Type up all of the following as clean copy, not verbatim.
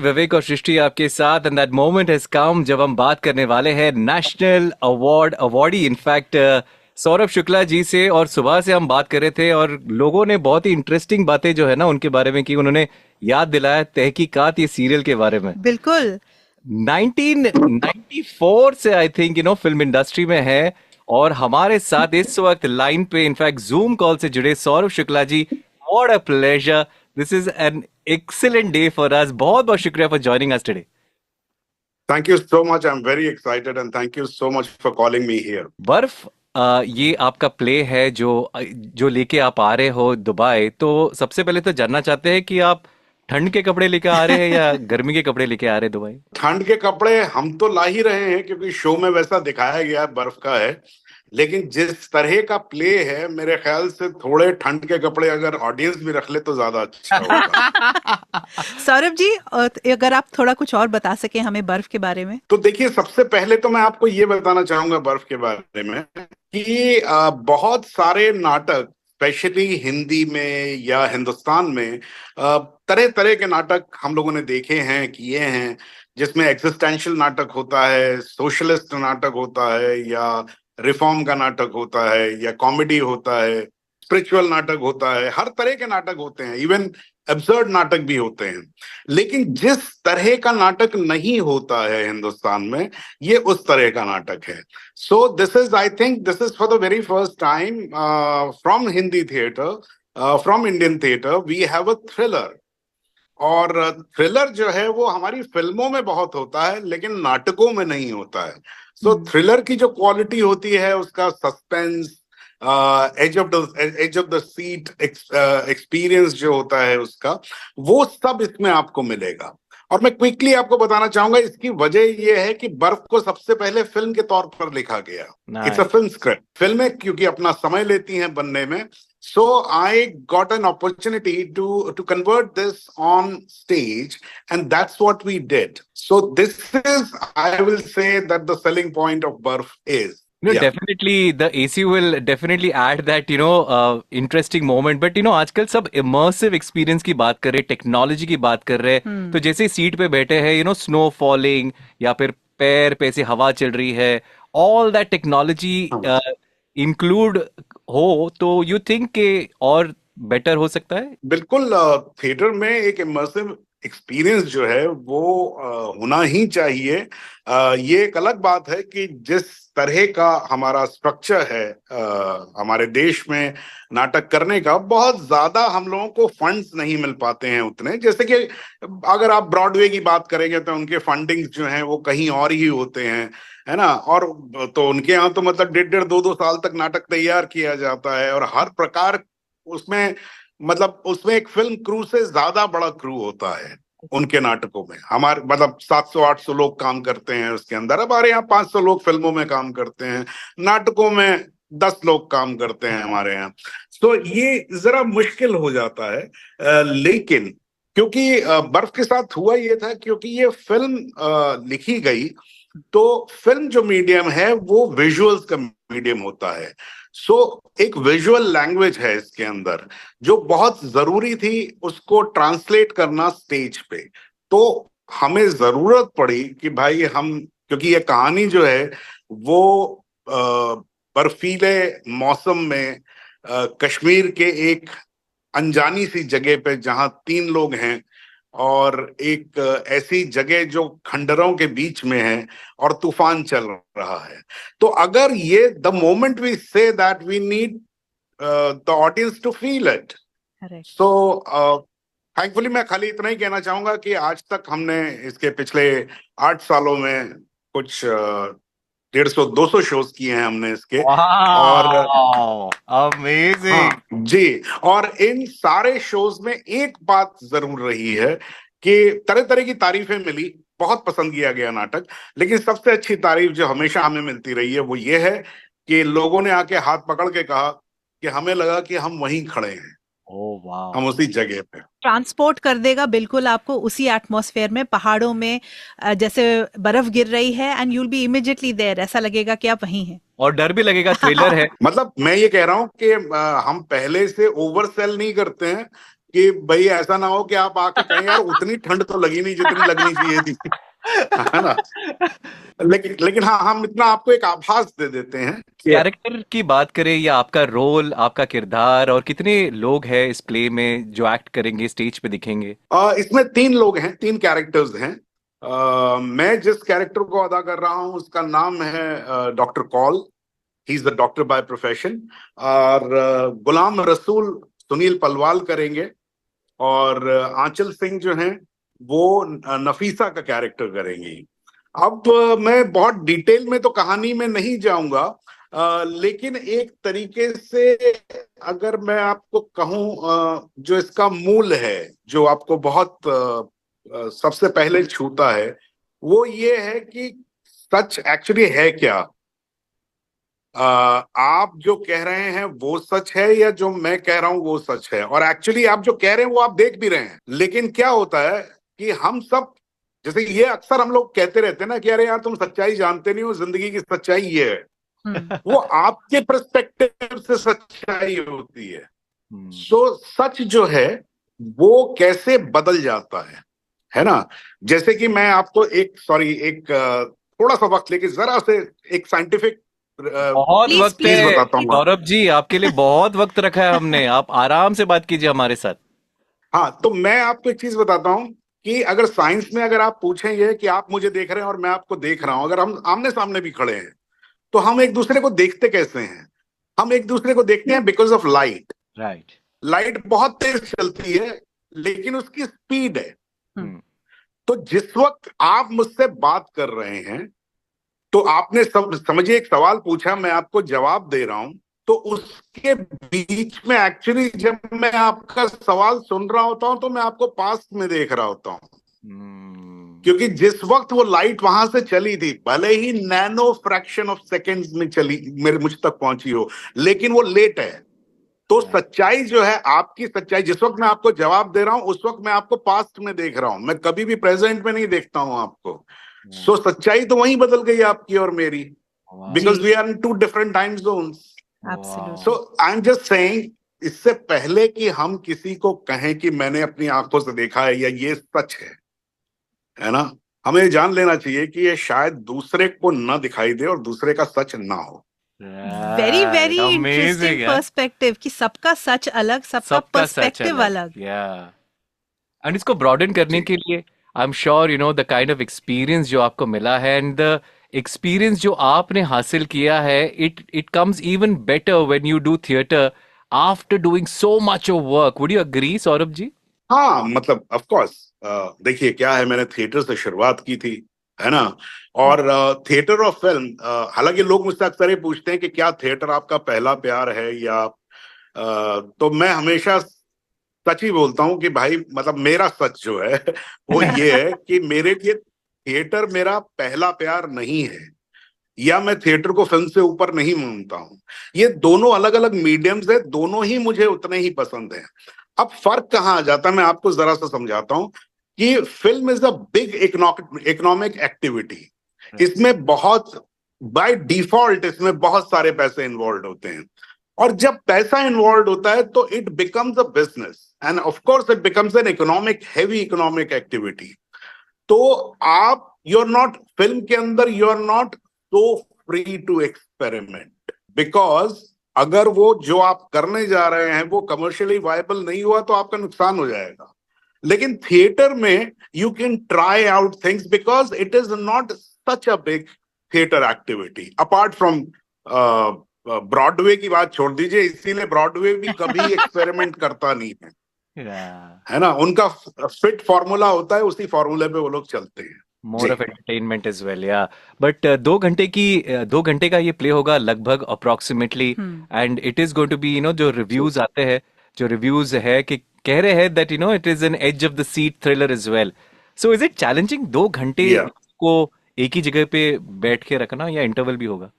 विवेक और सृष्टि आपके साथ and that moment has come जब हम बात करने वाले हैं national awardee in fact Saurabh Shukla ji से। और सुबह से हम बात कर रहे थे और लोगों ने बहुत ही इंटरेस्टिंग बातें जो है ना उनके बारे में की। उन्होंने याद दिलाया तहकीकात ये सीरियल के बारे में। बिल्कुल। 1994 से आई थिंक फिल्म इंडस्ट्री में है। और हमारे साथ इस वक्त लाइन पे इनफैक्ट जूम कॉल से जुड़े Saurabh Shukla ji. What a pleasure, this is an excellent day for us. बहुत बहुत शुक्रिया for joining us today. Thank you so much. I'm very excited and thank you so much for calling me here. बर्फ, ये आपका play है जो जो लेके आप आ रहे हो दुबई। तो सबसे पहले तो जानना चाहते हैं कि आप ठंड के कपड़े लेके आ रहे हैं या गर्मी के कपड़े लेके आ रहे हैं दुबई? ठंड के कपड़े हम तो ला ही रहे हैं क्योंकि शो में वैसा दिखाया गया है, बर्फ का है। लेकिन जिस तरह का प्ले है मेरे ख्याल से थोड़े ठंड के कपड़े अगर ऑडियंस भी रख ले तो ज्यादा अच्छा होगा। सौरभ जी, अगर आप थोड़ा कुछ और बता सके हमें बर्फ के बारे में। तो देखिए, सबसे पहले तो मैं आपको ये बताना चाहूंगा बर्फ के बारे में कि बहुत सारे नाटक स्पेशली हिंदी में या हिंदुस्तान में तरह तरह के नाटक हम लोगों ने देखे हैं, किए हैं, जिसमें एग्जिस्टेंशियल नाटक होता है, सोशलिस्ट नाटक होता है, या रिफॉर्म का नाटक होता है, या कॉमेडी होता है, स्पिरिचुअल नाटक होता है, हर तरह के नाटक होते हैं, इवन एब्सर्ड नाटक भी होते हैं। लेकिन जिस तरह का नाटक नहीं होता है हिंदुस्तान में, ये उस तरह का नाटक है। So this is, I think this is for the very first time from Hindi theatre, from Indian theatre we have a thriller. और थ्रिलर जो है वो हमारी फिल्मों में बहुत होता है लेकिन नाटकों में नहीं होता है। सो थ्रिलर की जो क्वालिटी होती है, उसका suspense, edge of the seat experience जो होता है उसका, वो सब इसमें आपको मिलेगा। और मैं क्विकली आपको बताना चाहूंगा इसकी वजह यह है कि बर्फ को सबसे पहले फिल्म के तौर पर लिखा गया। It's a film script. फिल्में क्योंकि अपना समय लेती हैं बनने में, so I got an opportunity to convert this on stage, and that's what we did. So this is, I will say, that the selling point of Barf is. Definitely the AC will definitely add that interesting moment. But आजकल सब immersive experience की बात कर रहे हैं, technology की बात कर रहे हैं। तो जैसे सीट पे बैठे हैं, स्नो फॉलिंग या फिर पैर पे से हवा चल रही है, ऑल दैट टेक्नोलॉजी इंक्लूड हो तो यू थिंक के और बेटर हो सकता है? बिल्कुल। थिएटर में एक इमर्सिव एक्सपीरियंस जो है वो होना ही चाहिए। ये एक अलग बात है कि जिस तरह का हमारा स्ट्रक्चर है हमारे देश में नाटक करने का, बहुत ज्यादा हम लोगों को फंड्स नहीं मिल पाते हैं उतने। जैसे कि अगर आप ब्रॉडवे की बात करेंगे तो उनके फंडिंग्स जो हैं वो कहीं और ही होते हैं, है ना। और तो उनके यहाँ तो मतलब 1.5-2 साल तक नाटक तैयार किया जाता है और हर प्रकार उसमें, मतलब उसमें एक फिल्म क्रू से ज्यादा बड़ा क्रू होता है उनके नाटकों में। हमारे मतलब 700-800 लोग काम करते हैं उसके अंदर। हमारे यहाँ 500 लोग फिल्मों में काम करते हैं, नाटकों में 10 लोग काम करते हैं हमारे यहाँ। तो ये जरा मुश्किल हो जाता है। लेकिन क्योंकि बर्फ के साथ हुआ ये था, क्योंकि ये फिल्म लिखी गई, तो फिल्म जो मीडियम है वो विजुअल्स का मीडियम होता है। सो एक विजुअल लैंग्वेज है इसके अंदर जो बहुत जरूरी थी उसको ट्रांसलेट करना स्टेज पे। तो हमें जरूरत पड़ी कि भाई हम, क्योंकि ये कहानी जो है वो बर्फीले मौसम में कश्मीर के एक अनजानी सी जगह पे, जहां 3 लोग हैं और एक ऐसी जगह जो खंडरों के बीच में है और तूफान चल रहा है। तो अगर ये the moment we say that we need the audience to feel it. So thankfully मैं खाली इतना ही कहना चाहूंगा कि आज तक हमने इसके पिछले 8 सालों में कुछ 150-200 शोज किए हैं हमने इसके। और अमेजिंग जी। और इन सारे शोज में एक बात जरूर रही है कि तरह तरह की तारीफें मिली, बहुत पसंद किया गया नाटक, लेकिन सबसे अच्छी तारीफ जो हमेशा हमें मिलती रही है वो ये है कि लोगों ने आके हाथ पकड़ के कहा कि हमें लगा कि हम वहीं खड़े हैं। ओह वाह, हम उसी जगह पे। ट्रांसपोर्ट कर देगा बिल्कुल आपको उसी एटमॉस्फेयर में, पहाड़ों में जैसे बर्फ गिर रही है and you will be immediately there. ऐसा लगेगा कि आप वहीं हैं और डर भी लगेगा, थ्रिलर है। मतलब मैं ये कह रहा हूं कि हम पहले से ओवर सेल नहीं करते हैं, कि भाई ऐसा ना हो कि आप आके कहें यार उतनी ठंड तो लगी नहीं जितनी लगनी चाहिए थी, है ना। लेकिन हाँ, हम इतना आपको एक आभास दे देते हैं कि कैरेक्टर की बात करें या आपका रोल, आपका किरदार, और कितने लोग हैं इस प्ले में जो एक्ट करेंगे, स्टेज पे दिखेंगे? इसमें 3 लोग हैं, 3 कैरेक्टर्स हैं। मैं जिस कैरेक्टर को अदा कर रहा हूं उसका नाम है doctor call. He is the doctor by profession. और गुलाम रसूल सुनील पलवाल करेंगे, और आंचल सिंह जो हैं वो नफीसा का कैरेक्टर करेंगी। अब मैं बहुत डिटेल में तो कहानी में नहीं जाऊंगा, लेकिन एक तरीके से अगर मैं आपको कहूं, जो इसका मूल है, जो आपको बहुत सबसे पहले छूता है, वो ये है कि सच एक्चुअली है क्या। आप जो कह रहे हैं वो सच है, या जो मैं कह रहा हूं वो सच है। और एक्चुअली आप जो कह रहे हैं वो आप देख भी रहे हैं, लेकिन क्या होता है कि हम सब, जैसे ये अक्सर हम लोग कहते रहते हैं ना कि अरे यार तुम सच्चाई जानते नहीं हो, जिंदगी की सच्चाई ये है। वो आपके पर्सपेक्टिव से सच्चाई होती है। सो सच जो है वो कैसे बदल जाता है ना। जैसे कि मैं आपको एक थोड़ा सा वक्त लेके जरा से एक साइंटिफिक बहुत प्लीज वक्त चीज प्लीज है बताता हूँ आपको। सौरभ जी, आपके लिए बहुत वक्त रखा है हमने, आप आराम से बात कीजिए हमारे साथ। हाँ, तो मैं आपको एक चीज बताता हूँ कि अगर साइंस में अगर आप पूछेंगे कि आप मुझे देख रहे हैं और मैं आपको देख रहा हूं, अगर हम आमने सामने भी खड़े हैं, तो हम एक दूसरे को देखते कैसे हैं? हम एक दूसरे को देखते हैं because of light. Right. Light बहुत तेज चलती है, लेकिन उसकी स्पीड है। तो जिस वक्त आप मुझसे बात कर रहे हैं, तो आपने समझिए एक सवाल पूछा, मैं आपको जवाब दे रहा हूं, तो उसके बीच में एक्चुअली जब मैं आपका सवाल सुन रहा होता हूं तो मैं आपको पास्ट में देख रहा होता हूं। क्योंकि जिस वक्त वो लाइट वहां से चली थी, भले ही नैनो फ्रैक्शन ऑफ सेकेंड्स में चली, मेरे मुझ तक पहुंची हो, लेकिन वो लेट है। तो सच्चाई जो है, आपकी सच्चाई, जिस वक्त मैं आपको जवाब दे रहा हूं उस वक्त मैं आपको पास्ट में देख रहा हूं, मैं कभी भी प्रेजेंट में नहीं देखता हूं आपको। सो सच्चाई तो वहीं बदल गई आपकी और मेरी, जी, because we are in 2 different time zones. So absolutely. I am just saying, इससे पहले कि हम किसी को कहें कि मैंने अपनी आंखों से देखा है या ये सच है ना, हमें जान लेना चाहिए कि ये शायद दूसरे को न दिखाई दे और दूसरे का सच ना हो। वेरी वेरी इंटरेस्टिंग अमेजिंग यार, पर्सपेक्टिव कि सबका सच अलग, सबका सबका सच पर्सपेक्टिव अलग, अलग। या एंड इसको ब्रॉडन करने जी के लिए आई am sure the kind of experience जो आपको मिला है एंड द एक्सपीरियंस जो आपने हासिल किया है, it comes even better when you do theatre after doing so much of work. Would you agree Saurabh ji? हाँ, मतलब ऑफ कोर्स, देखिए क्या है, मैंने थिएटर से शुरुआत की थी, है ना। और थिएटर और फिल्म, हालांकि लोग मुझसे अक्सर ये पूछते हैं कि क्या थिएटर आपका पहला प्यार है, या तो मैं हमेशा सच ही बोलता हूँ कि भाई, मतलब मेरा सच जो है वो ये है कि मेरे लिए थिएटर मेरा पहला प्यार नहीं है, या मैं थिएटर को फिल्म से ऊपर नहीं मानता हूं। ये दोनों अलग अलग मीडियम्स है, दोनों ही मुझे उतने ही पसंद हैं। अब फर्क कहाँ आ जाता है, मैं आपको जरा सा समझाता हूं कि film is a big economic activity. इसमें बहुत, बाय डिफॉल्ट इसमें बहुत सारे पैसे इन्वॉल्व होते हैं, और जब पैसा इन्वॉल्व होता है तो it becomes a business, and of course it becomes an heavy economic activity. तो आप, यू आर नॉट, फिल्म के अंदर you are not so free to experiment, because अगर वो जो आप करने जा रहे हैं वो कमर्शियली वायबल नहीं हुआ तो आपका नुकसान हो जाएगा। लेकिन थिएटर में you can try out things because it is not such a big theatre activity, apart from Broadway की बात छोड़ दीजिए, इसीलिए ब्रॉडवे भी कभी एक्सपेरिमेंट करता नहीं है ना। उनका फिट फॉर्मूला होता है, उसी फॉर्मूले पे वो लोग चलते हैं। मोर जी ऑफ एंटरटेनमेंट एज वेल, या बट 2 घंटे का ये प्ले होगा लगभग approximately, and it is going to be जो रिव्यूज आते हैं, जो रिव्यूज है कि कह रहे हैं that it is an edge of the seat thriller as well. So is it challenging 2 घंटे या को एक ही जगह पे बैठ के रखना, या इंटरवल भी होगा?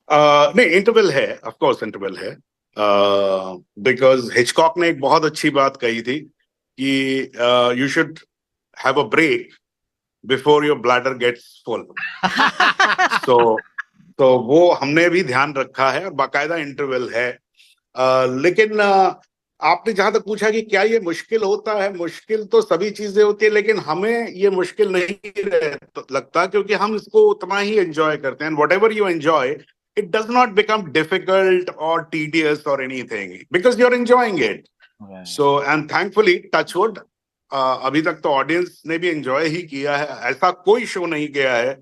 नहीं, इंटरवल है, ऑफ कोर्स इंटरवल है, बिकॉज हिचकॉक ने एक बहुत अच्छी बात कही थी कि you should have a break before your bladder gets full. So तो वो हमने भी ध्यान रखा है और बाकायदा इंटरवल है। लेकिन आपने जहां तक पूछा कि क्या ये मुश्किल होता है, मुश्किल तो सभी चीजें होती है, लेकिन हमें ये मुश्किल नहीं लगता, क्योंकि हम इसको उतना ही एंजॉय करते हैं. What ever you enjoy, it does not become difficult or tedious or anything because you're enjoying it. Right. So, and thankfully, touch wood, अभी तक तो ऑडियंस ने भी एंजॉय ही किया है. ऐसा कोई शो नहीं गया है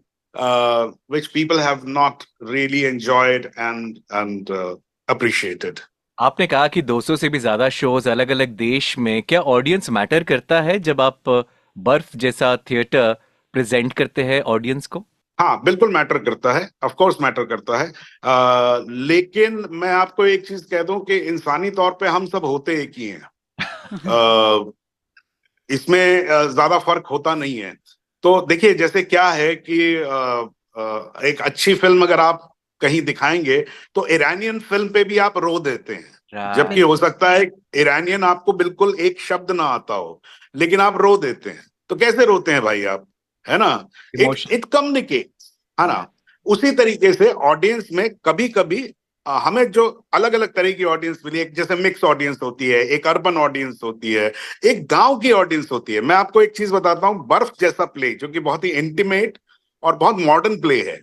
which people have not really enjoyed and appreciated. आपने कहा कि 200 से भी ज्यादा शोज अलग अलग देश में, क्या ऑडियंस मैटर करता है जब आप बर्फ जैसा थिएटर प्रेजेंट करते हैं ऑडियंस को? हाँ, बिल्कुल मैटर करता है, ऑफ कोर्स मैटर करता है. लेकिन मैं आपको एक चीज कह दूं कि इंसानी तौर पे हम सब होते एक ही हैं. इसमें ज्यादा फर्क होता नहीं है. तो देखिए, जैसे क्या है कि एक अच्छी फिल्म अगर आप कहीं दिखाएंगे तो ईरानियन फिल्म पे भी आप रो देते हैं, जबकि हो सकता है ईरानियन आपको बिल्कुल एक शब्द ना आता हो, लेकिन आप रो देते हैं. तो कैसे रोते हैं भाई आप, है ना? इट कम्युनिकेट्स, है ना? उसी तरीके से ऑडियंस में कभी कभी हमें जो अलग अलग तरह की ऑडियंस मिली, एक जैसे मिक्स ऑडियंस होती है, एक अर्बन ऑडियंस होती है, एक गांव की ऑडियंस होती है. मैं आपको एक चीज बताता हूँ, बर्फ जैसा प्ले जो कि बहुत ही इंटीमेट और बहुत मॉडर्न प्ले है.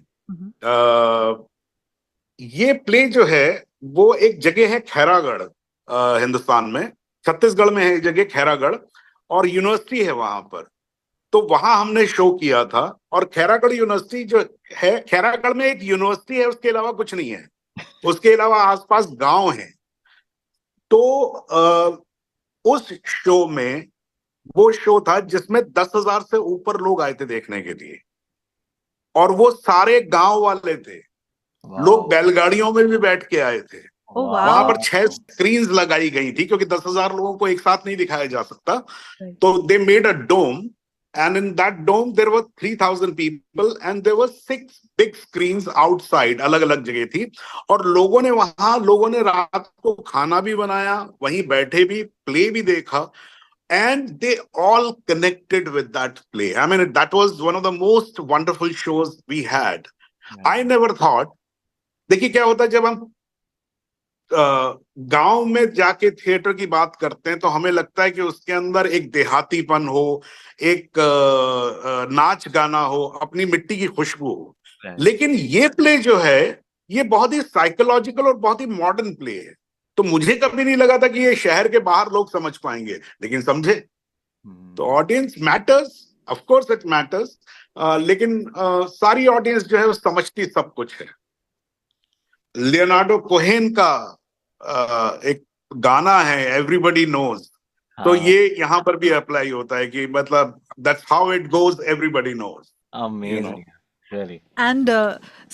ये प्ले जो है वो एक जगह है खैरागढ़, हिंदुस्तान में, छत्तीसगढ़ में है एक जगह खैरागढ़, और यूनिवर्सिटी है वहां पर. तो वहां हमने शो किया था. और खैरागढ़ यूनिवर्सिटी जो है, खैरागढ़ में एक यूनिवर्सिटी है, उसके अलावा कुछ नहीं है. उसके अलावा आसपास गांव है. तो उस शो में, वो शो था जिसमें 10,000 से ऊपर लोग आए थे देखने के लिए, और वो सारे गांव वाले थे. लोग बैलगाड़ियों में भी बैठ के आए थे. वहां पर 6 स्क्रीन्स लगाई गई थी, क्योंकि 10,000 लोगों को एक साथ नहीं दिखाया जा सकता. तो they made a dome, and in that dome there were 3,000 people and there were 6 big screens outside, अलग अलग जगह थी. और लोगों ने रात को खाना भी बनाया, वहीं बैठे भी, प्ले भी देखा, and they all connected with that play. I mean, that was one of the most wonderful shows we had. I never thought, देखिए क्या होता है जब हम गांव में जाके थिएटर की बात करते हैं तो हमें लगता है कि उसके अंदर एक देहातीपन हो, एक नाच गाना हो, अपनी मिट्टी की खुशबू हो. लेकिन ये प्ले जो है, ये बहुत ही साइकोलॉजिकल और बहुत ही मॉडर्न प्ले है. तो मुझे कभी नहीं लगा था कि ये शहर के बाहर लोग समझ पाएंगे, लेकिन समझे. तो audience matters, of course it matters, लेकिन सारी ऑडियंस जो है वो समझती सब कुछ है. लियोनार्डो कोहेन का एक गाना है, एवरीबॉडी नोज. तो ये यहाँ पर भी अप्लाई होता है कि मतलब that's how it goes, everybody knows. Amazing, really. And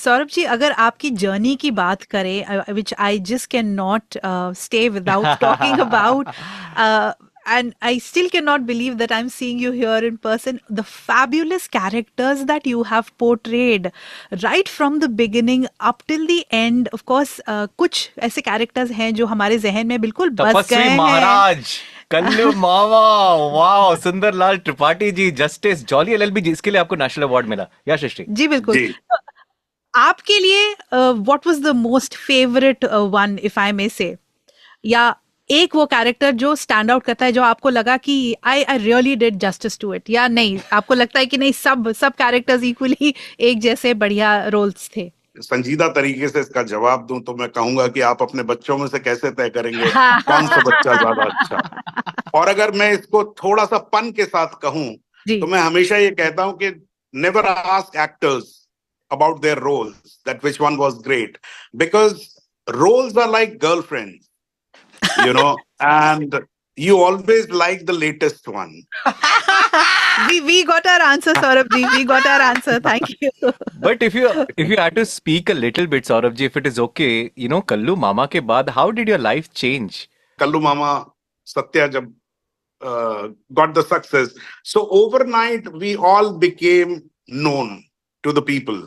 Saurabh ji, अगर आपकी जर्नी की बात करें, which I just can not stay without talking about, and I still cannot believe that I'm seeing you here in person. The fabulous characters that you have portrayed right from the beginning up till the end. Of course, कुछ ऐसे characters हैं जो हमारे जहन में बिल्कुल बस गए हैं. महाराज, कल्लू मामा, वाह, Sundarlal Tripathi ji, justice, jolly LLB जी, इसके लिए आपको नेशनल अवार्ड मिला. यस श्री जी बिल्कुल. तो आपके लिए what was the most favorite one, if I may say? या एक वो कैरेक्टर जो स्टैंड आउट करता है, जो आपको लगा कि I really did justice to it, या नहीं आपको लगता है कि नहीं, सब कैरेक्टर्स इक्वली एक जैसे बढ़िया रोल्स थे? संजीदा तरीके से इसका जवाब दूं तो मैं कहूंगा कि आप अपने बच्चों में से कैसे तय करेंगे कौन सा बच्चा ज्यादा अच्छा. और अगर मैं इसको थोड़ा सा पन के साथ कहूं तो मैं हमेशा ये कहता हूं कि never ask actors about their roles that which one was great, because roles are like girlfriends, you know, and you always like the latest one. we got our answer, Saurabh ji. We got our answer. Thank you. But if you had to speak a little bit, Saurabh ji, if it is okay, you know, Kallu Mama के बाद, how did your life change? Kallu Mama, Satya jab got the success, so overnight we all became known to the people,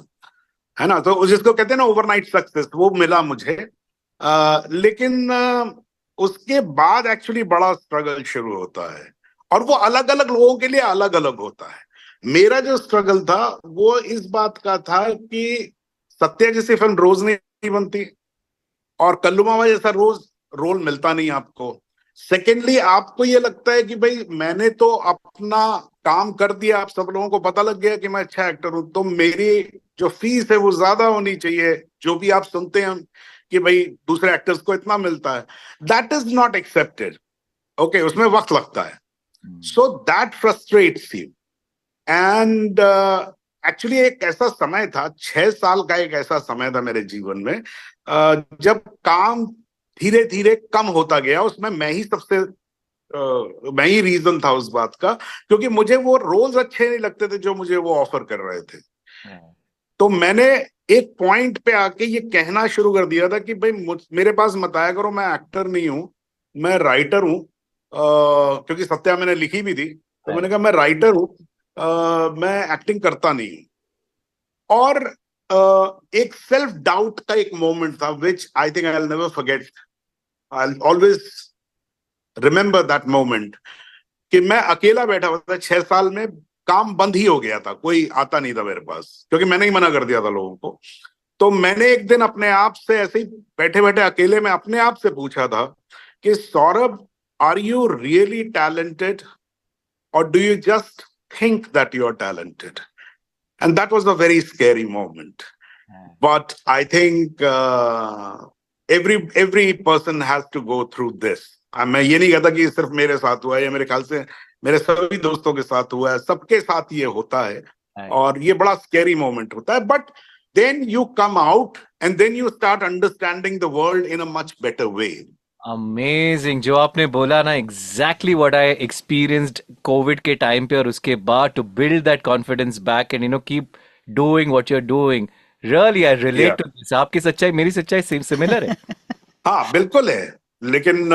है ना? तो जिसको कहते हैं ना overnight success, वो मिला मुझे. लेकिन उसके बाद एक्चुअली बड़ा स्ट्रगल शुरू होता है, और वो अलग अलग लोगों के लिए अलग अलग होता है. मेरा जो स्ट्रगल था वो इस बात का था कि सत्या जैसी फिल्म रोज नहीं बनती, और कल्लू मामा जैसा रोज रोल मिलता नहीं आपको. सेकेंडली आपको ये लगता है कि भाई मैंने तो अपना काम कर दिया, आप सब लोगों को पता लग गया कि मैं अच्छा एक्टर हूं, तो मेरी जो फीस है वो ज्यादा होनी चाहिए। जो भी आप सुनते हैं कि भाई दूसरे एक्टर्स को इतना मिलता है, that is not accepted. Okay, उसमें वक्त लगता है। So that frustrates you. And actually एक ऐसा समय था, 6 साल का एक ऐसा समय था मेरे जीवन में, जब काम धीरे धीरे कम होता गया। उसमें मैं ही रीजन था उस बात का, क्योंकि मुझे वो रोल्स अच्छे नहीं लगते थे जो मुझे वो ऑफर कर रहे थे। तो मैंने एक पॉइंट पे आके ये कहना शुरू कर दिया था कि भाई मेरे पास मत आया करो, मैं एक्टर नहीं हूं, मैं राइटर हूं। क्योंकि सत्या मैंने लिखी भी थी, तो मैंने कहा मैं राइटर हूं, मैं एक्टिंग करता नहीं हूं। और एक सेल्फ डाउट का एक मोमेंट था, which I think I will never forget. I always remember that moment, कि मैं अकेला बैठा हुआ था। 6 साल में काम बंद ही हो गया था, कोई आता नहीं था मेरे पास, क्योंकि मैंने ही मना कर दिया था लोगों को। तो मैंने एक दिन अपने आप से ऐसे ही बैठे बैठे अकेले में अपने आप से पूछा था कि Saurabh, are you really talented, or do you just think that you are talented? And that was a very scary moment. But I think every person has to go through this. मैं ये नहीं कहता कि सिर्फ मेरे साथ हुआ है, या मेरे ख्याल से मेरे सभी दोस्तों के साथ हुआ है, सबके साथ ये होता है। और ये बड़ा स्कैरी मोमेंट होता है, but then you come out and then you start understanding the world in a much better way. Amazing जो आपने बोला ना, exactly what I experienced COVID के टाइम पे, और उसके बाद to build that confidence back and keep doing what you are doing. Really I relate to this. आपकी सच्चाई मेरी सच्चाई सिमिलर है। हाँ बिल्कुल है, लेकिन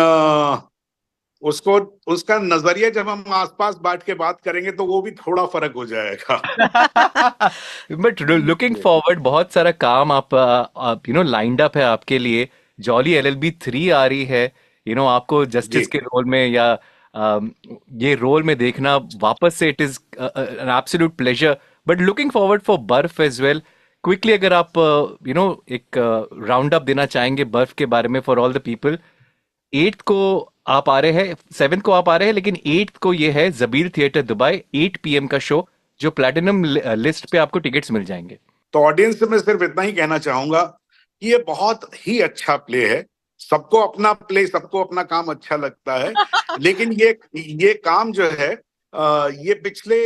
उसको उसका नजरिया जब हम आसपास बैठ के बात करेंगे तो वो भी थोड़ा फर्क हो जाएगा। बट लुकिंग फॉरवर्ड, बहुत सारा काम आप लाइंड अप है आपके लिए। जॉली LLB 3 आ रही है, आपको जस्टिस के रोल में, या ये रोल में देखना वापस से, it is an absolute pleasure. But looking forward for बर्फ एज वेल, क्विकली अगर आप एक राउंड अप देना चाहेंगे बर्फ के बारे में for all the people. 8th को आप आ रहे हैं, 7th को आप आ रहे हैं, लेकिन 8th को ये है जबीर थिएटर दुबई, 8 PM का शो, जो प्लैटिनम लिस्ट पे आपको टिकट्स मिल जाएंगे। तो ऑडियंस से मैं सिर्फ इतना ही कहना चाहूंगा कि ये बहुत ही अच्छा प्ले है। सबको अपना प्ले, सबको अपना काम अच्छा लगता है, लेकिन ये काम जो है, ये पिछले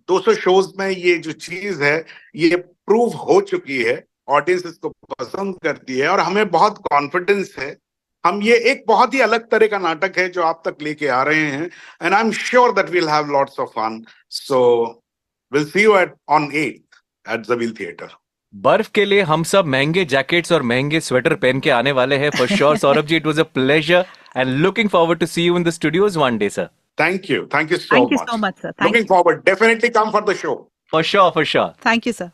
200 शोज में ये जो चीज है ये प्रूव हो चुकी है। ऑडियंस इसको पसंद करती है और हमें बहुत कॉन्फिडेंस है। हम ये एक बहुत ही अलग तरह का नाटक है जो आप तक लेके आ रहे हैं, and I am sure that we'll have lots of fun. So will see you on 8th at Jabir theatre. बर्फ के लिए हम सब महंगे जैकेट्स और महंगे स्वेटर पहन के आने वाले हैं for sure. Saurabh ji, it was a pleasure and looking forward to see you in the studios one day sir. Thank you so Thank you so much, sir. Thank Looking you. forward. Definitely come for the show. For sure, for sure. Thank you, sir.